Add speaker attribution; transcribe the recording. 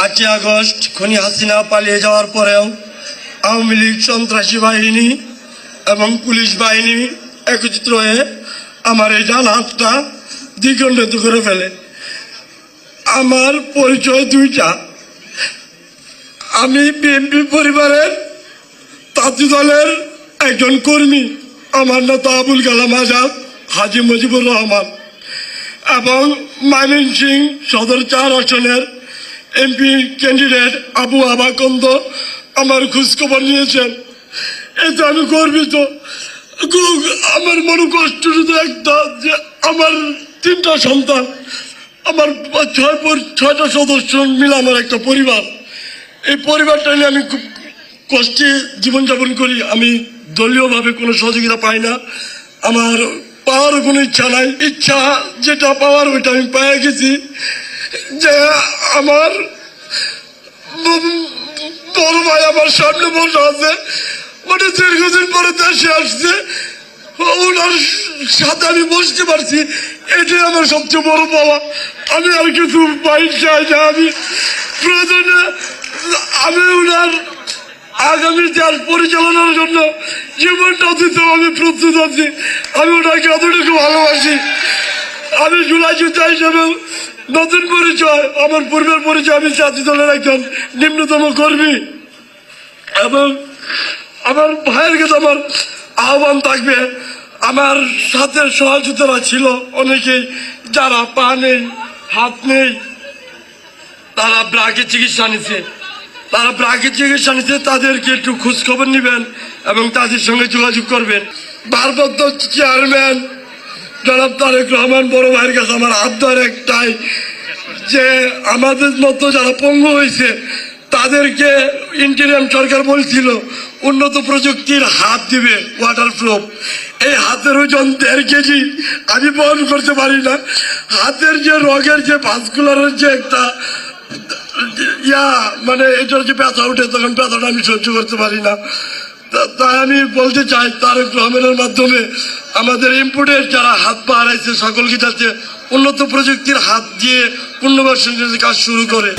Speaker 1: 8ই August খুনি হাসিনা পালিয়ে যাওয়ার পরেও আওয়ামী লীগ সন্ত্রাসী বাহিনী এবং পুলিশ বাহিনী একত্রিত হয়ে আমার এই ডান হাতটা দ্বিখণ্ডিত করে ফেলে। আমার পরিচয় দুইটা, আমি বিএনপি পরিবারের তাঁতি দলের একজন কর্মী, আমার নেতা আবুল কালাম আজাদ, হাজী মুজিবুর রহমান, এবং ময়মনসিংহ সদর 4 আসনের এমপি ক্যান্ডিডেট আবু আবাকন্দ আমার খোঁজখবর নিয়েছেন। এতে আমি গর্বিত। আমার মনে কষ্ট শুধু একটা, যে আমার 3টা সন্তান, আমার 6টা সদস্য মিলে আমার একটা পরিবার। এই পরিবারটা নিয়ে আমি খুব কষ্টে জীবনযাপন করি। আমি দলীয়ভাবে কোনো সহযোগিতা পাই না, আমার পাওয়ার কোনো ইচ্ছা নাই। ইচ্ছা যেটা পাওয়ার ওইটা আমি পেয়ে গেছি, যে আমার বড় ভাই আমার সামনে বসে আছে, মানে দীর্ঘদিন পরে দেশে আসছে, ওনার সাথে আমি বসতে পারছি, এটাই আমার সবচেয়ে বড় পাওয়া। আমি আর কিছু পাই চাই না। আমি প্রয়োজনে আমি ওনার আগামী দেশ পরিচালনার জন্য জীবনটা দিতে আমি প্রস্তুত আছি। আমি ওনাকে এতটুকু ভালোবাসি। আমি জুলাই যোদ্ধা হিসেবে নতুন পরিচয়, আমার পূর্বের পরিচয়, আমি জাতীয় দলের একজন নিম্নতম কর্মী, এবং আমার ভাইয়ের কাছে আমার আহ্বান থাকবে, আমার সাথে সহযোগিতারা ছিল অনেকেই, যারা পা নেই, হাত নেই, তারা ব্রাকে চিকিৎসা নিচ্ছে, তাদেরকে একটু খোঁজ খবর নেবেন এবং তাদের সঙ্গে যোগাযোগ করবেন। ভারপ্রাপ্ত চেয়ারম্যান জনাব তারেক রহমান বড় ভাইয়ের কাছে আমার আবদার একটাই, যে আমাদের মতো যারা পঙ্গু হয়েছে তাদেরকে ইন্টারিয়াম সরকার বলছিল উন্নত প্রযুক্তির হাত দিবে, ওয়াটারপ্রুফ। এই হাতের ওজন 1.5 কেজি, আমি বহন করতে পারি না। হাতের যে রগের যে ভাস্কুলারের যে একটা মানে এটার যে ব্যথা উঠে, তখন ব্যথাটা আমি সহ্য করতে পারি না। তাই আমি বলতে চাই, তারেক রহমানের মাধ্যমে আমাদের ইম্পোর্টের যারা হাত পা হারাইছে সকলকে যাতে উন্নত প্রযুক্তির হাত দিয়ে পুনর্বাসনের কাজ শুরু করে।